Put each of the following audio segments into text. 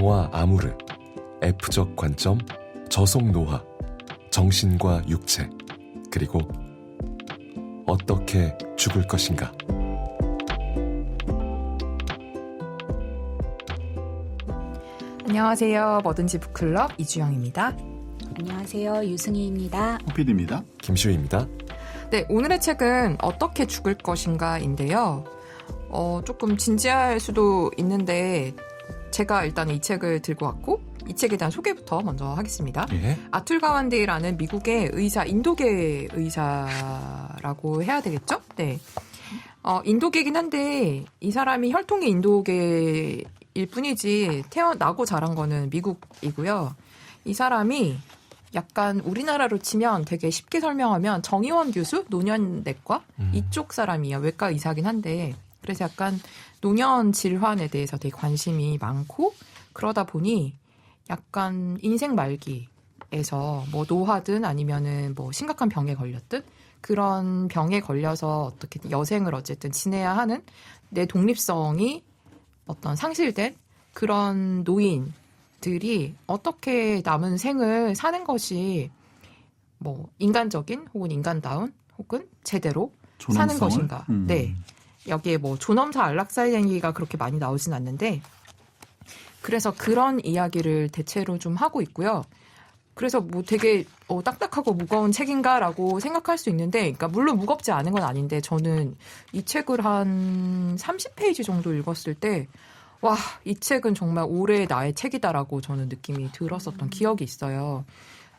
영화 아무르, F적 관점, 저속 노화, 정신과 육체, 그리고 어떻게 죽을 것인가. 안녕하세요. 뭐든지 북클럽 이주영입니다. 안녕하세요. 유승희입니다. 호필입니다. 김시우입니다. 네, 오늘의 책은 어떻게 죽을 것인가인데요. 조금 진지할 수도 있는데 제가 일단 이 책을 들고 왔고 이 책에 대한 소개부터 먼저 하겠습니다. 예? 아툴 가완데라는 미국의 의사, 인도계 의사라고 해야 되겠죠? 네. 인도계긴 한데 이 사람이 혈통이 인도계일 뿐이지 태어나고 자란 거는 미국이고요. 이 사람이 약간 우리나라로 치면 되게 쉽게 설명하면 정의원 교수, 노년내과 이쪽 사람이에요. 외과 의사긴 한데 그래서 약간 노년 질환에 대해서 되게 관심이 많고 그러다 보니 약간 인생 말기에서 뭐 노화든 아니면은 뭐 심각한 병에 걸렸든 그런 병에 걸려서 어떻게 여생을 어쨌든 지내야 하는 내 독립성이 어떤 상실된 그런 노인들이 어떻게 남은 생을 사는 것이 뭐 인간적인 혹은 인간다운 혹은 제대로 사는 것인가. 네. 여기에 뭐 존엄사 안락사의 얘기가 그렇게 많이 나오진 않는데 그래서 그런 이야기를 대체로 좀 하고 있고요. 그래서 뭐 되게 딱딱하고 무거운 책인가라고 생각할 수 있는데 그러니까 물론 무겁지 않은 건 아닌데 저는 이 책을 한 30페이지 정도 읽었을 때 와, 이 책은 정말 올해의 나의 책이다라고 저는 느낌이 들었었던 기억이 있어요.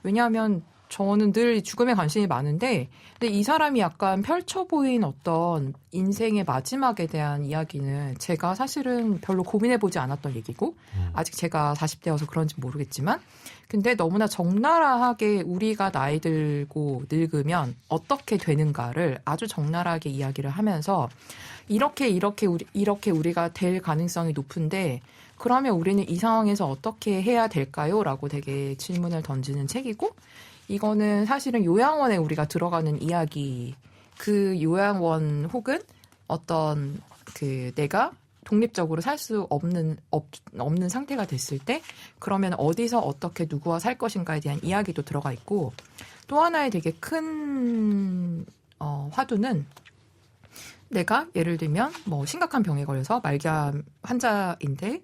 왜냐하면 저는 늘 죽음에 관심이 많은데 근데 이 사람이 약간 펼쳐 보인 어떤 인생의 마지막에 대한 이야기는 제가 사실은 별로 고민해보지 않았던 얘기고 아직 제가 40대여서 그런지 모르겠지만 근데 너무나 적나라하게 우리가 나이 들고 늙으면 어떻게 되는가를 아주 적나라하게 이야기를 하면서 이렇게 우리가 될 가능성이 높은데 그러면 우리는 이 상황에서 어떻게 해야 될까요? 라고 되게 질문을 던지는 책이고 이거는 사실은 요양원에 우리가 들어가는 이야기, 그 요양원 혹은 어떤 그 내가 독립적으로 살 수 없는 상태가 됐을 때 그러면 어디서 어떻게 누구와 살 것인가에 대한 이야기도 들어가 있고 또 하나의 되게 큰 화두는 내가 예를 들면 뭐 심각한 병에 걸려서 말기암 환자인데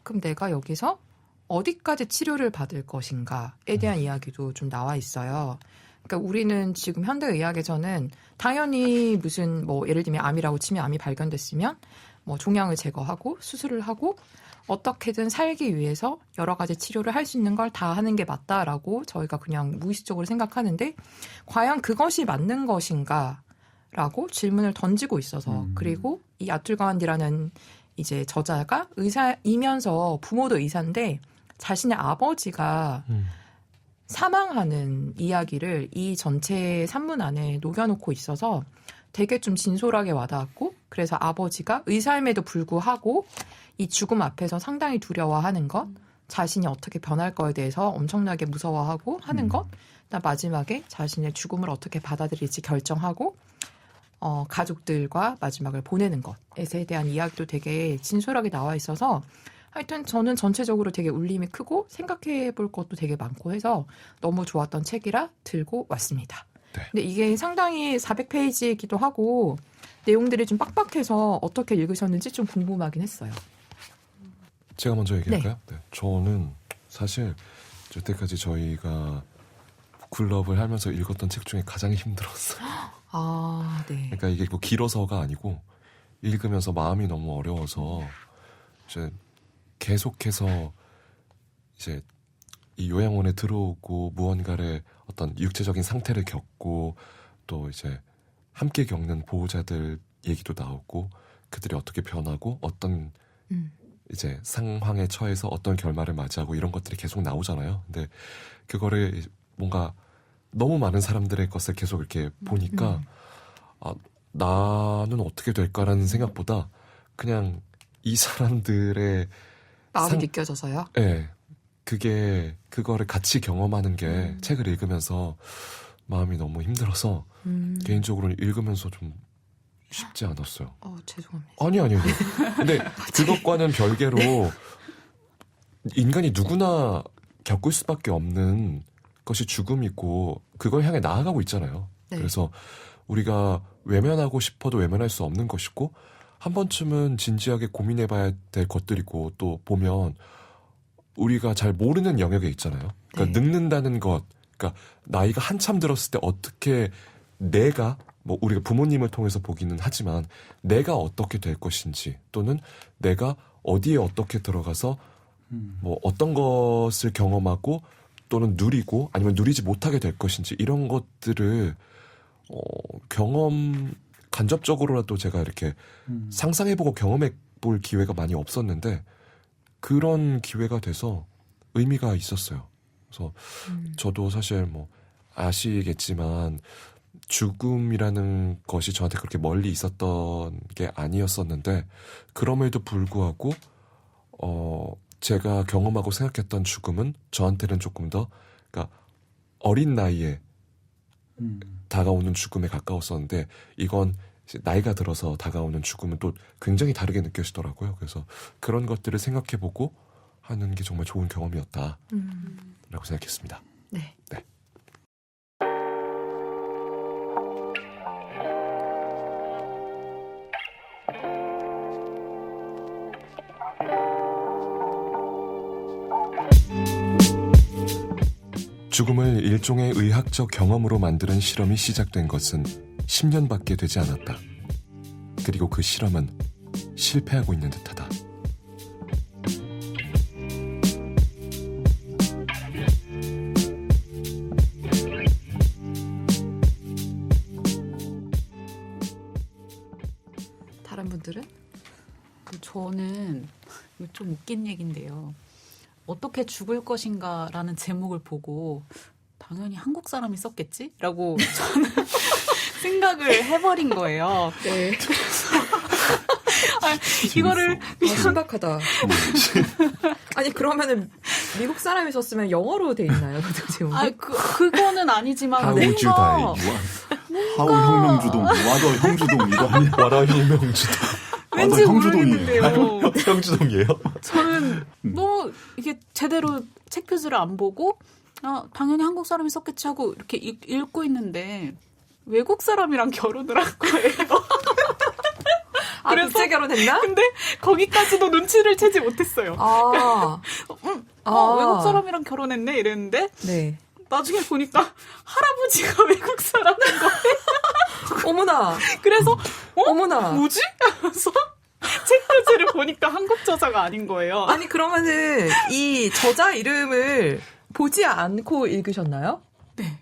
그럼 내가 여기서 어디까지 치료를 받을 것인가에 대한 이야기도 좀 나와 있어요. 그러니까 우리는 지금 현대의학에서는 당연히 무슨 뭐 예를 들면 암이라고 치면 암이 발견됐으면 뭐 종양을 제거하고 수술을 하고 어떻게든 살기 위해서 여러 가지 치료를 할 수 있는 걸 다 하는 게 맞다라고 저희가 그냥 무의식적으로 생각하는데 과연 그것이 맞는 것인가라고 질문을 던지고 있어서 그리고 이 아툴 가완디라는 이제 저자가 의사이면서 부모도 의사인데 자신의 아버지가 사망하는 이야기를 이 전체 산문 안에 녹여놓고 있어서 되게 좀 진솔하게 와닿았고 그래서 아버지가 의사임에도 불구하고 이 죽음 앞에서 상당히 두려워하는 것 자신이 어떻게 변할 거에 대해서 엄청나게 무서워하고 하는 것 마지막에 자신의 죽음을 어떻게 받아들일지 결정하고 가족들과 마지막을 보내는 것에 대한 이야기도 되게 진솔하게 나와 있어서 하여튼 저는 전체적으로 되게 울림이 크고 생각해 볼 것도 되게 많고 해서 너무 좋았던 책이라 들고 왔습니다. 네. 근데 이게 상당히 400페이지이기도 하고 내용들이 좀 빡빡해서 어떻게 읽으셨는지 좀 궁금하긴 했어요. 제가 먼저 얘기할까요? 네. 저는 사실 여태까지 저희가 북클럽을 하면서 읽었던 책 중에 가장 힘들었어요. 아, 네. 그러니까 이게 뭐 길어서가 아니고 읽으면서 마음이 너무 어려워서 이제 계속해서 이제 이 요양원에 들어오고 무언가를 어떤 육체적인 상태를 겪고 또 이제 함께 겪는 보호자들 얘기도 나오고 그들이 어떻게 변하고 어떤 이제 상황에 처해서 어떤 결말을 맞이하고 이런 것들이 계속 나오잖아요. 근데 그거를 뭔가 너무 많은 사람들의 것을 계속 이렇게 보니까 나는 어떻게 될까라는 생각보다 그냥 이 사람들의 마음이 느껴져서요? 네. 그거를 같이 경험하는 게 책을 읽으면서 마음이 너무 힘들어서 개인적으로는 읽으면서 좀 쉽지 않았어요. 죄송합니다. 아니요. 근데 그것과는 별개로 인간이 누구나 겪을 수밖에 없는 것이 죽음이고 그걸 향해 나아가고 있잖아요. 네. 그래서 우리가 외면하고 싶어도 외면할 수 없는 것이고 한 번쯤은 진지하게 고민해봐야 될 것들이고 또 보면 우리가 잘 모르는 영역에 있잖아요. 그러니까 네. 늙는다는 것, 그러니까 나이가 한참 들었을 때 어떻게 내가 뭐 우리가 부모님을 통해서 보기는 하지만 내가 어떻게 될 것인지 또는 내가 어디에 어떻게 들어가서 뭐 어떤 것을 경험하고 또는 누리고 아니면 누리지 못하게 될 것인지 이런 것들을 경험 간접적으로라도 제가 이렇게 상상해보고 경험해볼 기회가 많이 없었는데 그런 기회가 돼서 의미가 있었어요. 그래서 저도 사실 뭐 아시겠지만 죽음이라는 것이 저한테 그렇게 멀리 있었던 게 아니었었는데 그럼에도 불구하고 제가 경험하고 생각했던 죽음은 저한테는 조금 더 그러니까 어린 나이에 다가오는 죽음에 가까웠었는데 이건 이제 나이가 들어서 다가오는 죽음은 또 굉장히 다르게 느껴지더라고요. 그래서 그런 것들을 생각해보고 하는 게 정말 좋은 경험이었다라고 생각했습니다. 네. 네. 죽음을 일종의 의학적 경험으로 만드는 실험이 시작된 것은 10년밖에 되지 않았다. 그리고 그 실험은 실패하고 있는 듯하다. 다른 분들은? 저는 이거 좀 웃긴 얘기인데요. 어떻게 죽을 것인가라는 제목을 보고 당연히 한국 사람이 썼겠지? 라고 저는 생각을 해버린 거예요. 네. 이거를 신박하다. 아니 그러면은 미국 사람이 썼으면 영어로 돼 있나요? 그 제목이? 그거는 아니지만 How would you die? 하우 혁명주동, 와더 형주동 이거 아니야? 와라 혁명주동. 왠지 형주동이에요. 모르겠는데요. 형주동이에요? 저는 너무 이게 제대로 책 표지를 안 보고 당연히 한국 사람이 썼겠지 하고 이렇게 읽고 있는데 외국 사람이랑 결혼을 한 거예요. 그래서 국제 결혼했나? 근데 거기까지도 눈치를 채지 못했어요. 외국 사람이랑 결혼했네 이랬는데 네. 나중에 보니까 할아버지가 외국 사람인 거예요. 어머나. 그래서 어머나. 뭐지? 하면서 책 표지를 보니까 한국 저자가 아닌 거예요. 아니 그러면은 이 저자 이름을 보지 않고 읽으셨나요? 네.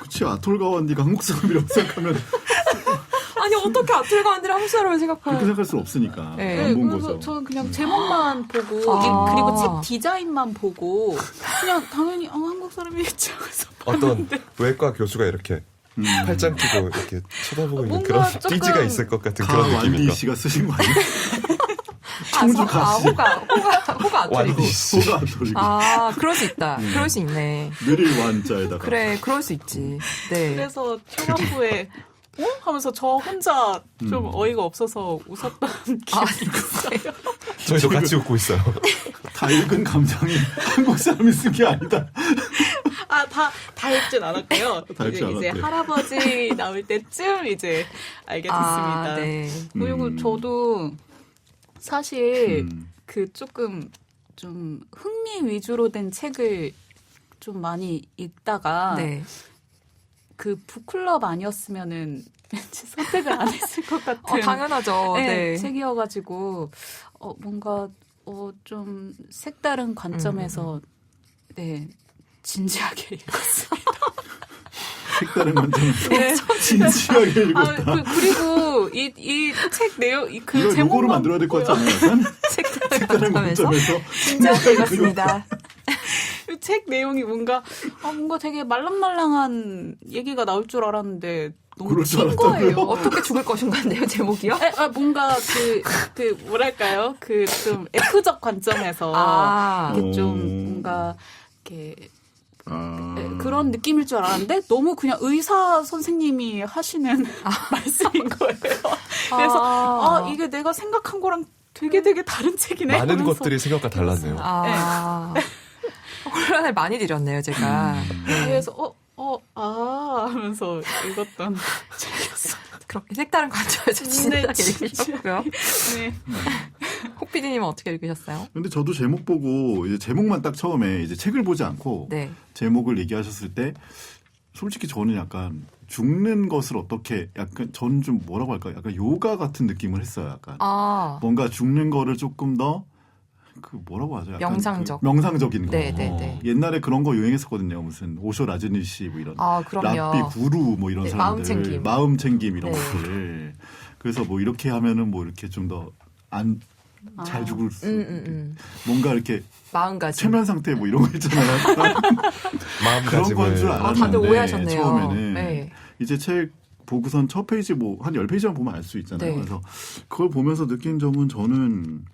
그치, 아톨 가완디가 한국 사람이라고 생각하면 아니 어떻게 아틀가운데를 한국 사람을 그렇게 생각하는? 생각할 수 없으니까 네. 안 본 그래서 거죠. 저는 그냥 제목만 보고 그리고 책 디자인만 보고 그냥 당연히 한국 사람이겠지 하면서 어떤 외과 교수가 이렇게 팔짱 끼고 이렇게 쳐다보고 있는 뭔가 그런 조금 띠지가 있을 것 같은 그런 가완디 느낌인가? 씨가 쓰신 거 아니에요? 청주 가시. 호가 아틀이고. 완디 씨. 호가 아톨이고 그럴 수 있다. 그럴 수 있네. 느릴 완자에다가. 그래, 그럴 수 있지. 네. 그래서 퇴학 후에 하면서 저 혼자 좀 어이가 없어서 웃었던 기억이 있어요. 저희도 같이 웃고 있어요. 다 읽은 감상이 한국 사람이 쓴 게 아니다. 다 읽진 않았고요. 다 읽지 이제 않았대요. 할아버지 나올 때쯤 이제 알게 됐습니다. 네. 그리고 저도 사실 음. 그 조금 좀 흥미 위주로 된 책을 좀 많이 읽다가 네. 그 북클럽 아니었으면은 왠지 선택을 안 했을 것 같은 당연하죠. 네. 책이어가지고 뭔가 좀 색다른 관점에서 네 진지하게 읽었습니다. 색다른 관점에서 네. 진지하게 읽었다. 그리고 이 책 내용 그 이거 제목만 요거로 만들어야 될 것 같지 않아요? 약간? 색다른 관점에서 진지하게 읽었습니다. 책 내용이 뭔가 되게 말랑말랑한 얘기가 나올 줄 알았는데 너무 그럴 줄 긴 알았다고요? 거예요. 어떻게 죽을 것인가인데요, 제목이요? 뭔가 그 뭐랄까요? 그 좀 F적 관점에서 이렇게 좀 뭔가 이렇게 그런 느낌일 줄 알았는데 너무 그냥 의사 선생님이 하시는 말씀인 거예요. 그래서 이게 내가 생각한 거랑 되게 다른 책이네. 많은 하면서. 것들이 생각과 달랐네요. 혼란을 많이 드렸네요, 제가. 네. 그래서 하면서 읽었던 책이었어요. 그렇게 색다른 관점에서 진짜 읽으셨고요. 네. 혹 PD님은 어떻게 읽으셨어요? 근데 저도 제목 보고 이제 제목만 딱 처음에 이제 책을 보지 않고 네. 제목을 얘기하셨을 때 솔직히 저는 약간 죽는 것을 어떻게 약간 저는 좀 뭐라고 할까요? 약간 요가 같은 느낌을 했어요. 약간 뭔가 죽는 거를 조금 더 그 뭐라고 하죠? 약간 명상적인 거. 네. 옛날에 그런 거 유행했었거든요. 무슨 오쇼 라즈니시 뭐 이런 그럼요. 랍비 구루 뭐 이런 사람들 마음 챙김 이런 네. 것들. 그래서 뭐 이렇게 하면은 뭐 이렇게 좀 더 안 잘 죽을 수 뭔가 이렇게 마음가짐 최면 상태 뭐 이런 거 있잖아요. 그런 건 줄 알았는데 다들 오해하셨네요. 처음에는 네. 이제 책 보고선 첫 페이지 뭐 한 10페이지만 보면 알 수 있잖아요. 네. 그래서 그걸 보면서 느낀 점은 저는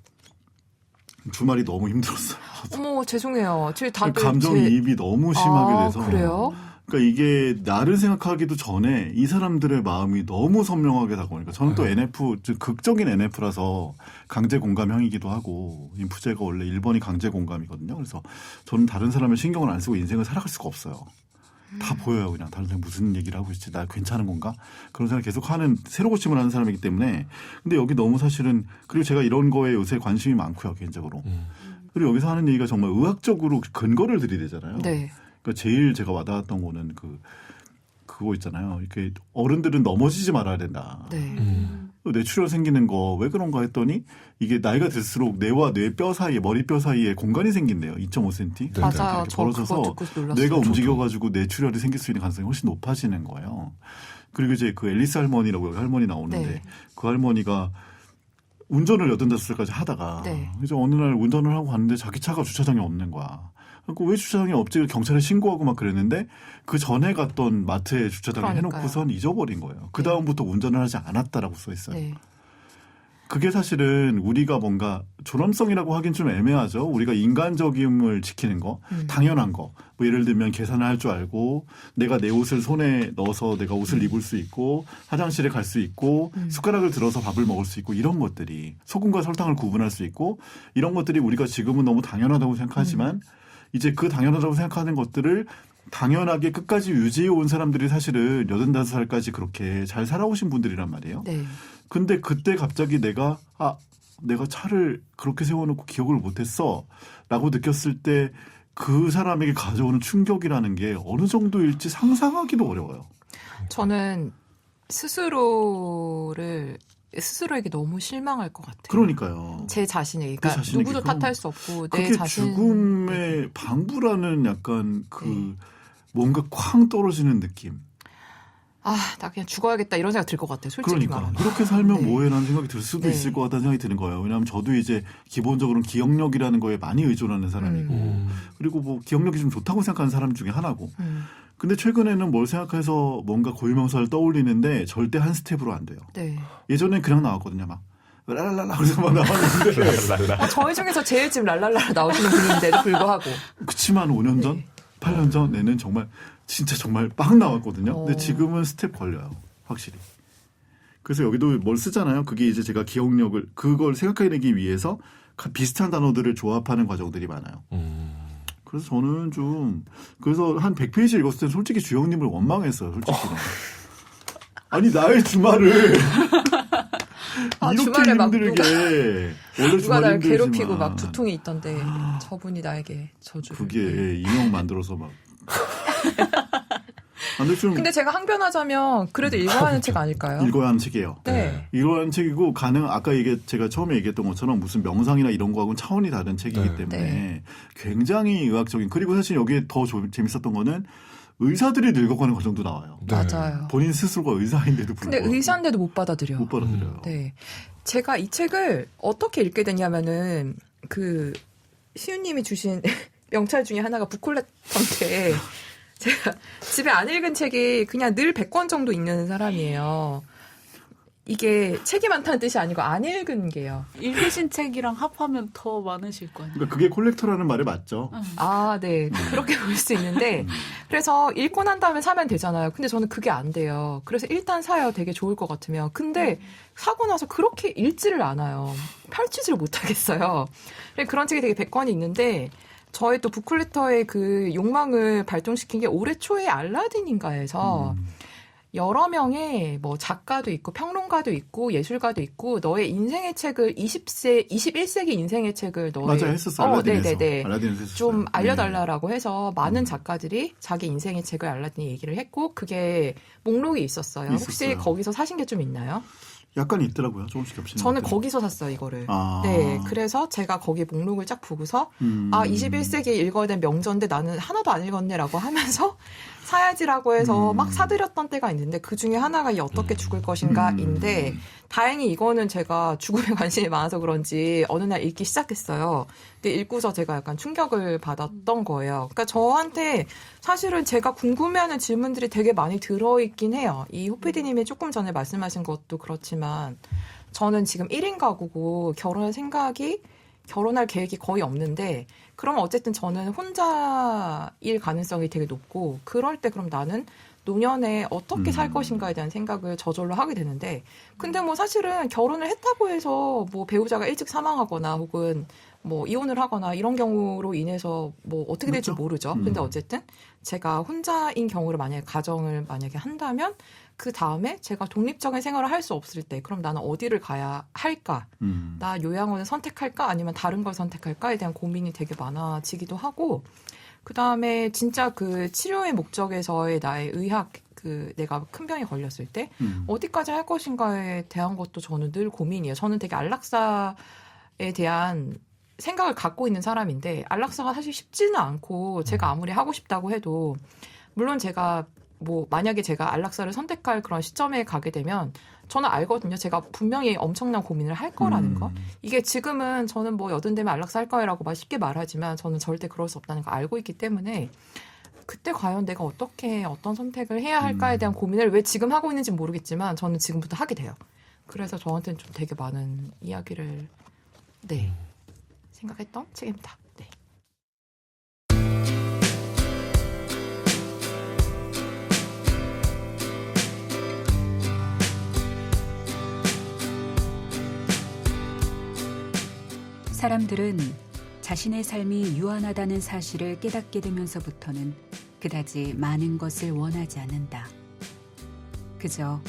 주말이 너무 힘들었어요. 어머 죄송해요. 다들 감정이입이 너무 심하게 돼서. 그래요? 그러니까 이게 나를 생각하기도 전에 이 사람들의 마음이 너무 선명하게 다가오니까 저는 또 NF, 즉 극적인 NF라서 강제 공감형이기도 하고 인프제가 원래 1번이 강제 공감이거든요. 그래서 저는 다른 사람의 신경을 안 쓰고 인생을 살아갈 수가 없어요. 다 보여요. 그냥 다른 사람이 무슨 얘기를 하고 있지. 나 괜찮은 건가? 그런 생각 계속 하는 새로 고침을 하는 사람이기 때문에 근데 여기 너무 사실은 그리고 제가 이런 거에 요새 관심이 많고요. 개인적으로. 그리고 여기서 하는 얘기가 정말 의학적으로 근거를 들이대잖아요. 네. 그러니까 제일 제가 와닿았던 거는 그거 있잖아요. 이렇게 어른들은 넘어지지 말아야 된다. 네. 뇌출혈 생기는 거 왜 그런가 했더니 이게 나이가 들수록 뇌와 뇌뼈 사이에 머리뼈 사이에 공간이 생긴대요. 2.5cm. 네. 맞아요. 저 벌어져서 그거 듣고 놀랐어요. 뇌가 움직여가지고 뇌출혈이 생길 수 있는 가능성이 훨씬 높아지는 거예요. 그리고 이제 그 앨리스 할머니라고 할머니 나오는데 네. 그 할머니가 운전을 85살까지 하다가 네. 이제 어느 날 운전을 하고 갔는데 자기 차가 주차장에 없는 거야. 그리고 왜 주차장에 없지? 경찰에 신고하고 막 그랬는데 그 전에 갔던 마트에 주차장에 해놓고선 잊어버린 거예요. 그 다음부터 운전을 하지 않았다라고 써 있어요. 네. 그게 사실은 우리가 뭔가 존엄성이라고 하긴 좀 애매하죠. 우리가 인간적임을 지키는 거, 당연한 거. 뭐 예를 들면 계산을 할 줄 알고 내가 내 옷을 손에 넣어서 내가 옷을 입을 수 있고 화장실에 갈 수 있고 숟가락을 들어서 밥을 먹을 수 있고 이런 것들이 소금과 설탕을 구분할 수 있고 이런 것들이 우리가 지금은 너무 당연하다고 생각하지만 이제 그 당연하다고 생각하는 것들을 당연하게 끝까지 유지해 온 사람들이 사실은 85살까지 그렇게 잘 살아오신 분들이란 말이에요. 네. 근데 그때 갑자기 내가 차를 그렇게 세워놓고 기억을 못했어 라고 느꼈을 때 그 사람에게 가져오는 충격이라는 게 어느 정도일지 상상하기도 어려워요. 저는 스스로에게 너무 실망할 것 같아요. 그러니까요. 제 자신에게. 그러니까 자신에게. 누구도 탓할 수 없고 내 그게 자신. 죽음의 방부라는 약간 뭔가 쾅 떨어지는 느낌. 나 그냥 죽어야겠다 이런 생각 들 것 같아요. 솔직히 그러니까 말하면. 이렇게 살면 네. 뭐해라는 생각이 들 수도 네. 있을 것 같다는 생각이 드는 거예요. 왜냐하면 저도 이제 기본적으로는 기억력이라는 거에 많이 의존하는 사람이고 그리고 뭐 기억력이 좀 좋다고 생각하는 사람 중에 하나고 근데 최근에는 뭘 생각해서 뭔가 고유명사를 떠올리는데 절대 한 스텝으로 안 돼요. 네. 예전엔 그냥 나왔거든요. 막 랄랄라 그래서 막 나왔는데 저희 중에서 제일 지금 랄랄라 나오시는 분인데도 불구하고. 그치만 5년 전, 8년 전에는 정말 진짜 정말 빵 나왔거든요. 근데 지금은 스텝 걸려요. 확실히. 그래서 여기도 뭘 쓰잖아요. 그게 이제 제가 기억력을 그걸 생각해내기 위해서 비슷한 단어들을 조합하는 과정들이 많아요. 그래서 저는 그래서 한 100페이지 읽었을 때 솔직히 주영님을 원망했어요. 솔직히. 아니 나의 주말을 이렇게 주말에 막 힘들게 원래 누가 주말 날 힘들지만 괴롭히고 막 두통이 있던데 저분이 나에게 저주를. 그게 인형 만들어서 막. 근데 제가 항변하자면 그래도 읽어야 하는 책 아닐까요? 읽어야 하는 책이에요. 네. 읽어야 하는 책이고 아까 제가 처음에 얘기했던 것처럼 무슨 명상이나 이런 거하고는 차원이 다른 책이기 때문에 굉장히 의학적인 그리고 사실 여기에 더 재밌었던 거는 의사들이 늙어가는 과정도 나와요. 네. 맞아요. 본인 스스로가 의사인데도 불구하고. 근데 의사인데도 못 받아들여요. 못 받아들여요. 네. 제가 이 책을 어떻게 읽게 됐냐면은 시우님이 주신 명찰 중에 하나가 북콜레터인데 제가 집에 안 읽은 책이 그냥 늘 100권 정도 읽는 사람이에요. 이게 책이 많다는 뜻이 아니고 안 읽은 게요. 읽으신 책이랑 합하면 더 많으실 거 아니에요. 그러니까 그게 콜렉터라는 말이 맞죠. 아, 네. 그렇게 볼 수 있는데, 그래서 읽고 난 다음에 사면 되잖아요. 근데 저는 그게 안 돼요. 그래서 일단 사요. 되게 좋을 것 같으면. 근데 사고 나서 그렇게 읽지를 않아요. 펼치지를 못하겠어요. 그런 책이 되게 100권이 있는데, 저의 또 북클리터의 그 욕망을 발동시킨 게 올해 초에 알라딘인가에서 여러 명의 뭐 작가도 있고 평론가도 있고 예술가도 있고 너의 인생의 책을 21세기 인생의 책을 너의 맞아요. 했었어요. 알라딘에서. 네네네. 알라딘에서 했었어요. 좀 알려달라고 해서 많은 작가들이 자기 인생의 책을 알라딘이 얘기를 했고 그게 목록이 있었어요. 혹시 있었어요. 거기서 사신 게 좀 있나요? 약간 있더라고요. 조금씩 겹치는 저는 것들이. 거기서 샀어요, 이거를. 아. 네. 그래서 제가 거기 목록을 쫙 보고서, 21세기에 읽어야 될 명저인데 나는 하나도 안 읽었네라고 하면서 사야지라고 해서 막 사들였던 때가 있는데 그 중에 하나가 이 어떻게 죽을 것인가인데 다행히 이거는 제가 죽음에 관심이 많아서 그런지 어느 날 읽기 시작했어요. 근데 읽고서 제가 약간 충격을 받았던 거예요. 그러니까 저한테 사실은 제가 궁금해하는 질문들이 되게 많이 들어있긴 해요. 이 호피디님이 조금 전에 말씀하신 것도 그렇지만 저는 지금 1인 가구고 결혼할 계획이 거의 없는데 그러면 어쨌든 저는 혼자일 가능성이 되게 높고 그럴 때 그럼 나는 노년에 어떻게 살 것인가에 대한 생각을 저절로 하게 되는데 근데 뭐 사실은 결혼을 했다고 해서 뭐 배우자가 일찍 사망하거나 혹은 뭐 이혼을 하거나 이런 경우로 인해서 뭐 어떻게 될지 그렇죠. 모르죠. 근데 어쨌든 제가 혼자인 경우를 만약에 가정을 만약에 한다면 그 다음에 제가 독립적인 생활을 할 수 없을 때 그럼 나는 어디를 가야 할까? 나 요양원을 선택할까? 아니면 다른 걸 선택할까에 대한 고민이 되게 많아지기도 하고 그 다음에 진짜 그 치료의 목적에서의 나의 의학 그 내가 큰 병에 걸렸을 때 어디까지 할 것인가에 대한 것도 저는 늘 고민이에요. 저는 되게 안락사에 대한 생각을 갖고 있는 사람인데 안락사가 사실 쉽지는 않고 제가 아무리 하고 싶다고 해도 물론 제가 뭐 만약에 제가 안락사를 선택할 그런 시점에 가게 되면 저는 알거든요. 제가 분명히 엄청난 고민을 할 거라는 거. 이게 지금은 저는 뭐 여든 되면 안락사 할 거라고 막 쉽게 말하지만 저는 절대 그럴 수 없다는 거 알고 있기 때문에 그때 과연 내가 어떤 선택을 해야 할까에 대한 고민을 왜 지금 하고 있는지 모르겠지만 저는 지금부터 하게 돼요. 그래서 저한테는 좀 되게 많은 이야기를 생각했던 책입니다. 네. 사람들은 자신의 삶이 유한하다는 사실을 깨닫게 되면서부터는 그다지 많은 것을 원하지 않는다. 그저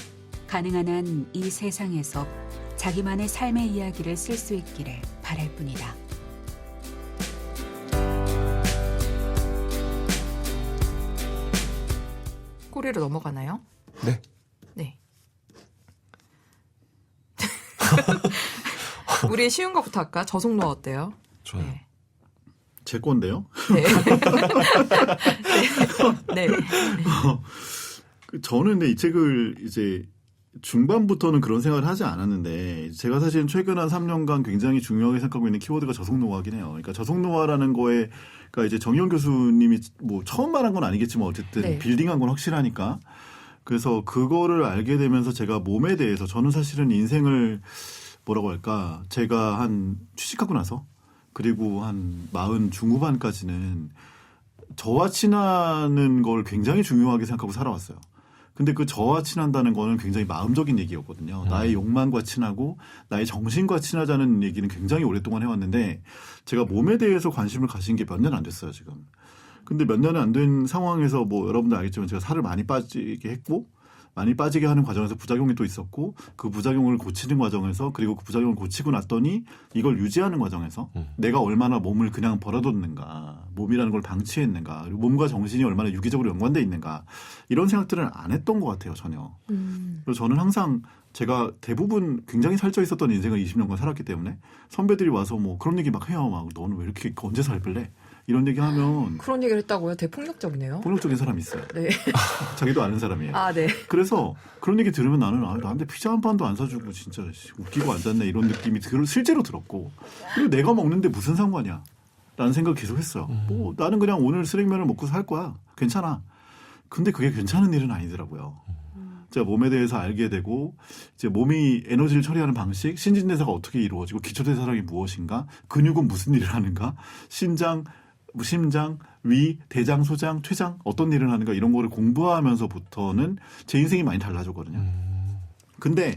가능한 한 이 세상에서 자기만의 삶의 이야기를 쓸 수 있기를 바랄 뿐이다. 꼬리로 넘어가나요? 네. 네. 우리 쉬운 것부터 할까? 저속노 어때요? 좋아요. 네. 제 건데요. 네. 네. 저는 근데 이 책을 이제 중반부터는 그런 생각을 하지 않았는데 제가 사실은 최근 한 3년간 굉장히 중요하게 생각하고 있는 키워드가 저속노화긴 해요. 그러니까 저속노화라는 거에 그러니까 이제 정의원 교수님이 뭐 처음 말한 건 아니겠지만 어쨌든 네. 빌딩한 건 확실하니까 그래서 그거를 알게 되면서 제가 몸에 대해서 저는 사실은 인생을 뭐라고 할까 제가 한 취직하고 나서 그리고 한 40 중후반까지는 저와 친하는 걸 굉장히 중요하게 생각하고 살아왔어요. 근데 그 저와 친한다는 거는 굉장히 마음적인 얘기였거든요. 나의 욕망과 친하고 나의 정신과 친하자는 얘기는 굉장히 오랫동안 해왔는데 제가 몸에 대해서 관심을 가진 게 몇 년 안 됐어요, 지금. 근데 몇 년이 안 된 상황에서 뭐 여러분들 알겠지만 제가 살을 많이 빠지게 했고 많이 빠지게 하는 과정에서 부작용이 또 있었고 그 부작용을 고치는 과정에서 그리고 그 부작용을 고치고 났더니 이걸 유지하는 과정에서 내가 얼마나 몸을 그냥 벌어뒀는가 몸이라는 걸 방치했는가 그리고 몸과 정신이 얼마나 유기적으로 연관돼 있는가 이런 생각들은 안 했던 것 같아요 전혀. 그래서 저는 항상 제가 대부분 굉장히 살쪄 있었던 인생을 20년간 살았기 때문에 선배들이 와서 뭐 그런 얘기 막 해요. 막 너는 왜 이렇게 언제 살 뺄래? 이런 얘기 하면 그런 얘기를 했다고요? 되게 폭력적이네요. 폭력적인 사람이 있어요. 네. 자기도 아는 사람이에요. 아, 네. 그래서 그런 얘기 들으면 나는 나한테 피자 한 판도 안 사주고 진짜 웃기고 앉았네 이런 느낌이 실제로 들었고 그리고 내가 먹는데 무슨 상관이야 라는 생각을 계속 했어요. 뭐 나는 그냥 오늘 쓰레기면을 먹고 살 거야. 괜찮아. 근데 그게 괜찮은 일은 아니더라고요. 제가 몸에 대해서 알게 되고 이제 몸이 에너지를 처리하는 방식, 신진대사가 어떻게 이루어지고 기초대사량이 무엇인가, 근육은 무슨 일을 하는가, 심장, 위, 대장, 소장, 췌장 어떤 일을 하는가 이런 거를 공부하면서부터는 제 인생이 많이 달라졌거든요. 근데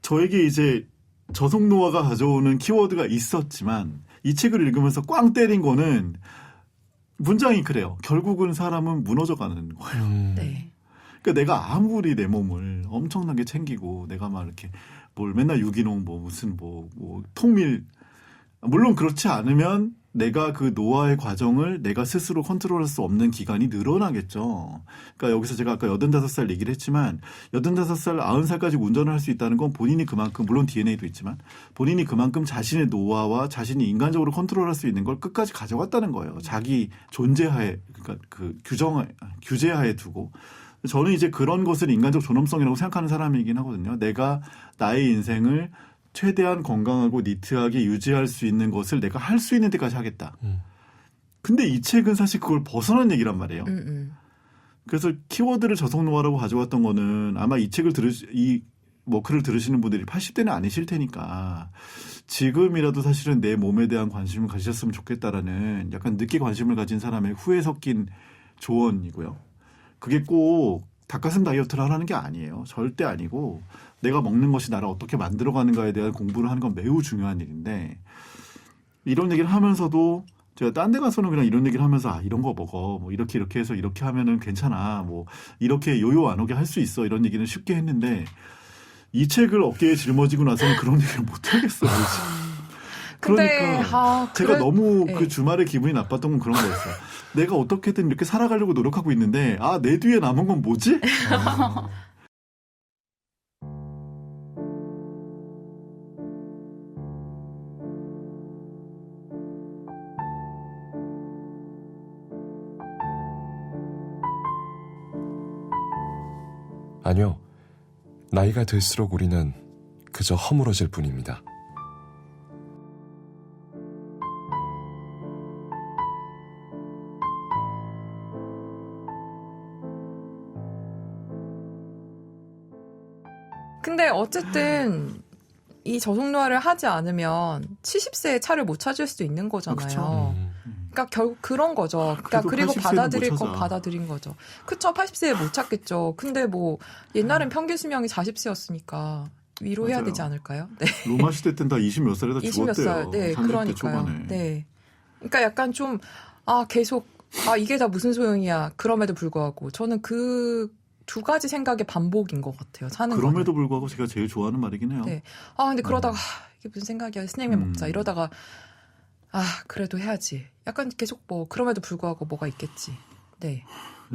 저에게 이제 저속노화가 가져오는 키워드가 있었지만 이 책을 읽으면서 꽝 때린 거는 문장이 그래요. 결국은 사람은 무너져가는 거예요. 네. 그러니까 내가 아무리 내 몸을 엄청나게 챙기고 내가 막 이렇게 뭘 맨날 유기농 뭐 무슨 뭐 통밀 물론 그렇지 않으면 내가 그 노화의 과정을 내가 스스로 컨트롤할 수 없는 기간이 늘어나겠죠. 그러니까 여기서 제가 아까 85살 얘기를 했지만 85살, 90살까지 운전을 할 수 있다는 건 본인이 그만큼 물론 DNA도 있지만 본인이 그만큼 자신의 노화와 자신이 인간적으로 컨트롤할 수 있는 걸 끝까지 가져갔다는 거예요. 자기 존재하에 그러니까 그 규제하에 두고 저는 이제 그런 것을 인간적 존엄성이라고 생각하는 사람이긴 하거든요. 내가 나의 인생을 최대한 건강하고 니트하게 유지할 수 있는 것을 내가 할 수 있는 데까지 하겠다. 근데 이 책은 사실 그걸 벗어난 얘기란 말이에요. 그래서 키워드를 저속노화라고 가져왔던 거는 아마 이 책을 글을 들으시는 분들이 80대는 아니실 테니까 지금이라도 사실은 내 몸에 대한 관심을 가지셨으면 좋겠다라는 약간 늦게 관심을 가진 사람의 후회 섞인 조언이고요. 그게 꼭 닭가슴 다이어트를 하라는 게 아니에요. 절대 아니고 내가 먹는 것이 나를 어떻게 만들어가는가에 대한 공부를 하는 건 매우 중요한 일인데 이런 얘기를 하면서도 제가 딴 데 가서는 그냥 이런 얘기를 하면서 이런 거 먹어. 뭐 이렇게 해서 이렇게 하면은 괜찮아. 뭐 이렇게 요요 안 오게 할 수 있어. 이런 얘기는 쉽게 했는데 이 책을 어깨에 짊어지고 나서는 그런 얘기를 못 하겠어요. 그러니까 제가 너무 그 주말에 기분이 나빴던 건 그런 거였어요. 내가 어떻게든 이렇게 살아가려고 노력하고 있는데 내 뒤에 남은 건 뭐지? 아니요. 나이가 들수록 우리는 그저 허물어질 뿐입니다. 근데 어쨌든 이 저속노화를 하지 않으면 70세에 차를 못 찾을 수도 있는 거잖아요. 그러니까 결국 그런 거죠. 그러니까 그리고 80세는 받아들일 못 건 찾아. 받아들인 거죠. 그쵸? 80세에 못 찾겠죠. 근데 뭐 옛날엔 평균 수명이 40세였으니까 위로해야 맞아요. 되지 않을까요? 네. 로마 시대 때는 다 20 몇 살에 다 20 몇 죽었대요. 살. 네, 30대 그러니까요. 초반에. 네. 그러니까 약간 좀 계속 이게 다 무슨 소용이야. 그럼에도 불구하고 저는 그 두 가지 생각의 반복인 것 같아요. 사는 그럼에도 거는. 불구하고 제가 제일 좋아하는 말이긴 해요. 네. 근데 그러다가 이게 무슨 생각이야. 스낵면 먹자. 이러다가 그래도 해야지. 약간 계속 뭐 그럼에도 불구하고 뭐가 있겠지. 네.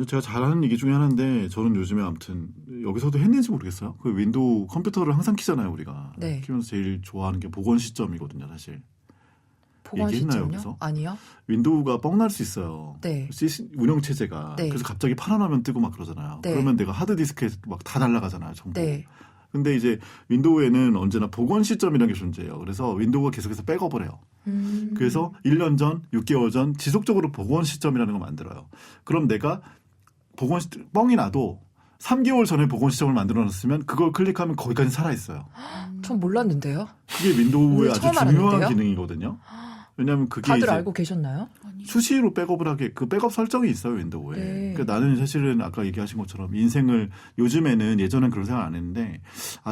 제가 잘하는 얘기 중에 하나인데 저는 요즘에 아무튼 여기서도 했는지 모르겠어요. 그 윈도우 컴퓨터를 항상 키잖아요, 우리가. 네. 키면서 제일 좋아하는 게 복원 시점이거든요, 사실. 보관 얘기했나요, 시점요? 여기서? 아니요. 윈도우가 뻥날 수 있어요. 네. 운영 체제가. 네. 그래서 갑자기 파란 화면 뜨고 막 그러잖아요. 네. 그러면 내가 하드 디스크에 막 다 날아가잖아요, 전부. 네. 근데 이제 윈도우에는 언제나 복원 시점이라는 게 존재해요. 그래서 윈도우가 계속해서 백업을 해요. 그래서 1년 전, 6개월 전 지속적으로 복원 시점이라는 걸 만들어요. 그럼 내가 뻥이 나도 3개월 전에 복원 시점을 만들어놨으면 그걸 클릭하면 거기까지 살아있어요. 전 몰랐는데요. 그게 윈도우의 아주 처음 중요한 알았는데요? 기능이거든요. 왜냐하면 그게 다들 이제 알고 계셨나요? 수시로 백업을 하게 그 백업 설정이 있어요, 윈도우에. 네. 그러니까 나는 사실은 아까 얘기하신 것처럼 인생을 요즘에는 예전엔 그런 생각 안 했는데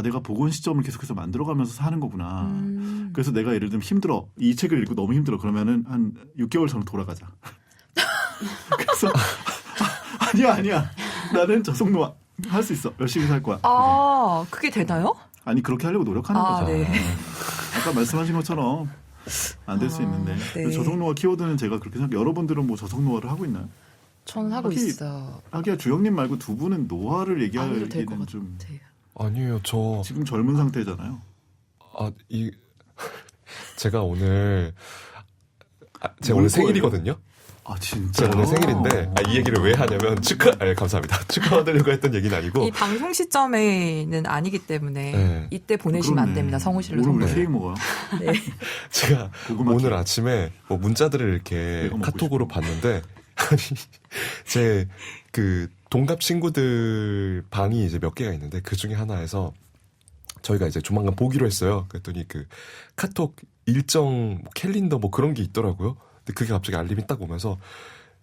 내가 복원 시점을 계속해서 만들어가면서 사는 거구나. 그래서 내가 예를 들면 힘들어. 이 책을 읽고 너무 힘들어. 그러면은 한 6개월 전으로 돌아가자. 그래서 아니야. 나는 저속노화 할 수 있어. 열심히 살 거야. 그게 되나요? 아니 그렇게 하려고 노력하는 거죠. 네. 아까 말씀하신 것처럼 안 될 수 있는데 네. 저속노화 키워드는 제가 그렇게 생각. 여러분들은 뭐 저속노화를 하고 있나요? 저는 하고 하긴- 있어요. 하기야 주영님 말고 두 분은 노화를 안 해도 될 것 얘기하기는 좀 같아요. 아니에요. 저 지금 젊은 상태잖아요. 제가 오늘 제가 뭘 오늘 거예요? 생일이거든요. 진짜. 제가 오늘 생일인데 이 얘기를 왜 하냐면 감사합니다. 축하드리려고 했던 얘기는 아니고 이 방송 시점에는 아니기 때문에 네. 이때 보내시면 안 됩니다. 성우실로 오늘 우리 선물. 케이크 먹어요. 네. 제가 고구마 오늘 케이크. 아침에 문자들을 이렇게 내가 먹고 카톡으로 봤는데 제 그 동갑 친구들 방이 이제 몇 개가 있는데 그 중에 하나에서 저희가 이제 조만간 보기로 했어요. 그랬더니 그 카톡 일정 뭐 캘린더 뭐 그런 게 있더라고요. 근데 그게 갑자기 알림이 딱 오면서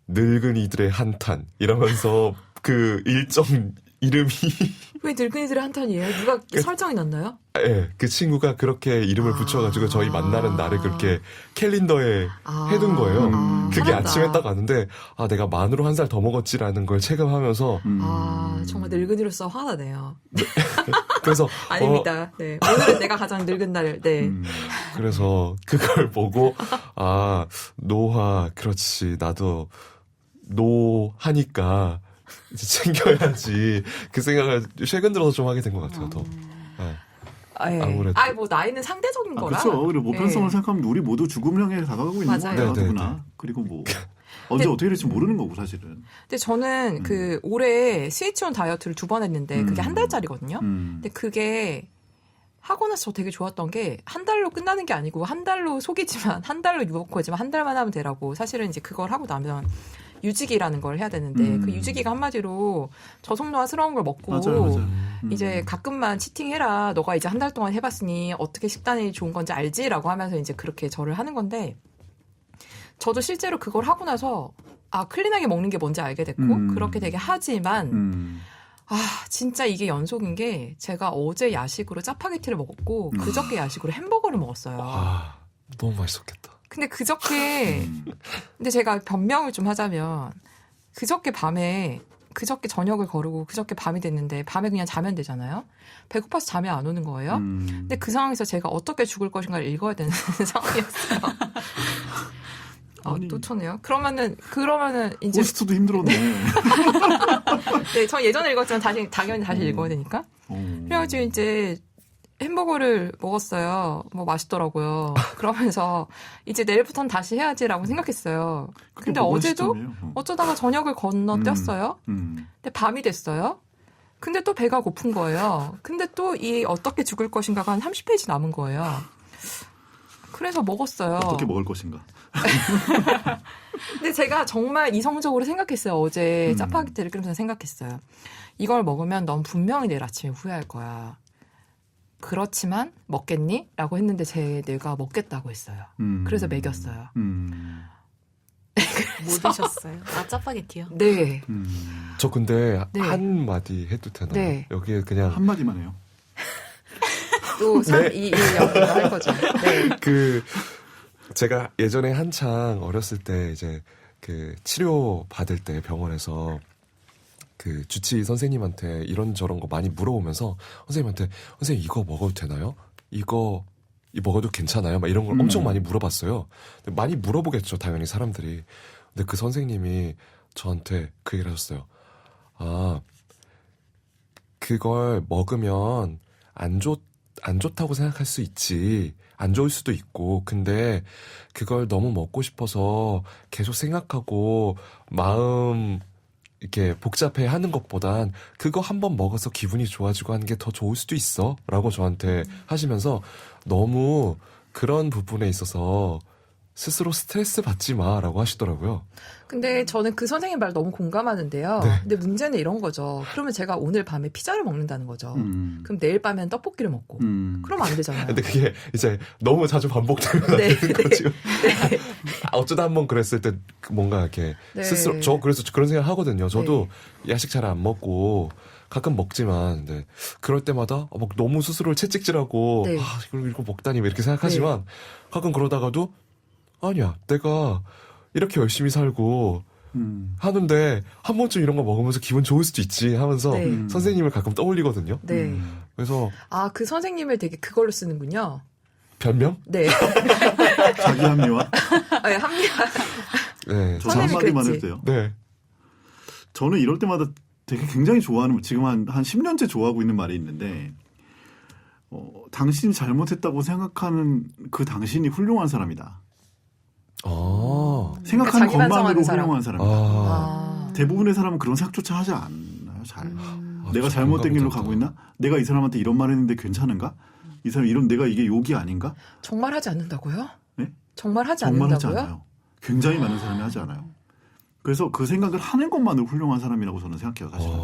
늙은이들의 한탄 이러면서 그 일정 이름이 왜 늙은이들의 한탄이에요? 누가 설정이 났나요? 예, 그 친구가 그렇게 이름을 붙여가지고 저희 만나는 날을 그렇게 캘린더에 해둔 거예요. 그게 잘한다. 아침에 딱 왔는데 아 내가 만으로 한 살 더 먹었지라는 걸 체감하면서 정말 늙은이로서 화나네요. 그래서 아닙니다. 네. 오늘은 내가 가장 늙은 날. 네. 그래서 그걸 보고 아 노화 그렇지 나도 노하니까 이제 챙겨야지 그 생각을 최근 들어서 좀 하게 된 것 같아요. 더. 네. 예. 아무래도. 뭐 나이는 상대적인 거라. 그렇죠. 그리고 보편성을 예. 생각하면 우리 모두 죽음을 향해 다가가고 있는 맞아요. 거예요. 네, 네, 누구나. 네. 그리고 뭐 언제 어떻게 될지 모르는 거고 사실은. 근데 저는 그 올해 스위치온 다이어트를 2번 했는데 그게 한 달짜리거든요. 근데 그게 하고 나서 저 되게 좋았던 게 한 달로 끝나는 게 아니고 한 달로 속이지만 한 달로 유혹하지만 한 달만 하면 되라고. 사실은 이제 그걸 하고 나면 유지기라는 걸 해야 되는데 그 유지기가 한마디로 저속노화스러운 걸 먹고 맞아요. 이제 가끔만 치팅해라. 너가 이제 한 달 동안 해봤으니 어떻게 식단이 좋은 건지 알지라고 하면서 이제 그렇게 저를 하는 건데 저도 실제로 그걸 하고 나서 클린하게 먹는 게 뭔지 알게 됐고 그렇게 되게 하지만 진짜 이게 연속인 게 제가 어제 야식으로 짜파게티를 먹었고 그저께 야식으로 햄버거를 먹었어요. 아 너무 맛있었겠다. 근데 그저께 근데 제가 변명을 좀 하자면 그저께 저녁을 거르고 그저께 밤이 됐는데 밤에 그냥 자면 되잖아요. 배고파서 잠이 안 오는 거예요. 근데 그 상황에서 제가 어떻게 죽을 것인가를 읽어야 되는 상황이었어요. 또 쳐네요. 그러면은 이제 호스트도 힘들었네. 네, 저 예전에 읽었지만 당연히 다시 읽어야 되니까. 그래가지고 이제 햄버거를 먹었어요. 뭐 맛있더라고요. 그러면서 이제 내일부터는 다시 해야지라고 생각했어요. 근데 어제도 어쩌다가 저녁을 건너뛰었어요. 근데 밤이 됐어요. 근데 또 배가 고픈 거예요. 근데 또 이 어떻게 죽을 것인가가 한 30페이지 남은 거예요. 그래서 먹었어요. 어떻게 먹을 것인가. 근데 제가 정말 이성적으로 생각했어요. 어제 짜파게티를 끓이면서 생각했어요. 이걸 먹으면 넌 분명히 내일 아침에 후회할 거야. 그렇지만 먹겠니? 라고 했는데 제 뇌가 먹겠다고 했어요. 그래서 먹였어요. 뭐 드셨어요? 짜파게티요? 네. 저 근데 네. 한 마디 해도 되나요? 네. 여기에 그냥 한마디만 해요. 또 3, 2, 1 연구를 할 거죠. 네. 제가 예전에 한창 어렸을 때 이제 그 치료 받을 때 병원에서 그 주치 선생님한테 이런저런 거 많이 물어보면서 선생님 이거 먹어도 되나요? 이거 먹어도 괜찮아요? 막 이런 걸 엄청 많이 물어봤어요. 근데 많이 물어보겠죠, 당연히 사람들이. 근데 그 선생님이 저한테 그 얘기를 하셨어요. 그걸 먹으면 안 좋다고 생각할 수 있지. 안 좋을 수도 있고. 근데 그걸 너무 먹고 싶어서 계속 생각하고 마음 이렇게 복잡해 하는 것보단 그거 한번 먹어서 기분이 좋아지고 하는 게 더 좋을 수도 있어. 라고 저한테 하시면서 너무 그런 부분에 있어서 스스로 스트레스 받지 마. 라고 하시더라고요. 근데 저는 그 선생님 말 너무 공감하는데요. 네. 근데 문제는 이런 거죠. 그러면 제가 오늘 밤에 피자를 먹는다는 거죠. 그럼 내일 밤엔 떡볶이를 먹고. 그러면 안 되잖아요. 근데 그게 이제 너무 자주 반복되면 안 네, 되는 네. 거죠. 네. 어쩌다 한번 그랬을 때 뭔가 이렇게 네. 스스로 그래서 그런 생각 하거든요. 저도 야식 잘 안 먹고 가끔 먹지만 근데 그럴 때마다 막 너무 스스로를 채찍질하고 네. 이걸 먹다니 왜 이렇게 생각하지만 가끔 그러다가도 아니야 내가 이렇게 열심히 살고 하는데 한 번쯤 이런 거 먹으면서 기분 좋을 수도 있지 하면서 네. 선생님을 가끔 떠올리거든요. 네. 그래서 그 선생님을 되게 그걸로 쓰는군요. 변명? 네. 자기 합리화. 네, 합리화. 네. 저 선생님이 한마디만 그랬지. 해도 돼요. 네. 저는 이럴 때마다 되게 굉장히 좋아하는, 지금 한 10년째 좋아하고 있는 말이 있는데, 당신이 잘못했다고 생각하는 그 당신이 훌륭한 사람이다. 생각하는 자기 것만으로 반성하는 사람. 훌륭한 사람이다. 아. 대부분의 사람은 그런 생각조차 하지 않나요, 잘. 내가 저 잘못된 길로 공감이 가고 된다. 있나? 내가 이 사람한테 이런 말 했는데 괜찮은가? 이 사람 이런 내가 이게 욕이 아닌가? 정말 하지 않는다고요? 네? 정말 하지 정말 하지 않는다고요? 않아요. 굉장히 많은 사람이 하지 않아요. 그래서 그 생각을 하는 것만으로 훌륭한 사람이라고 저는 생각해요, 사실은.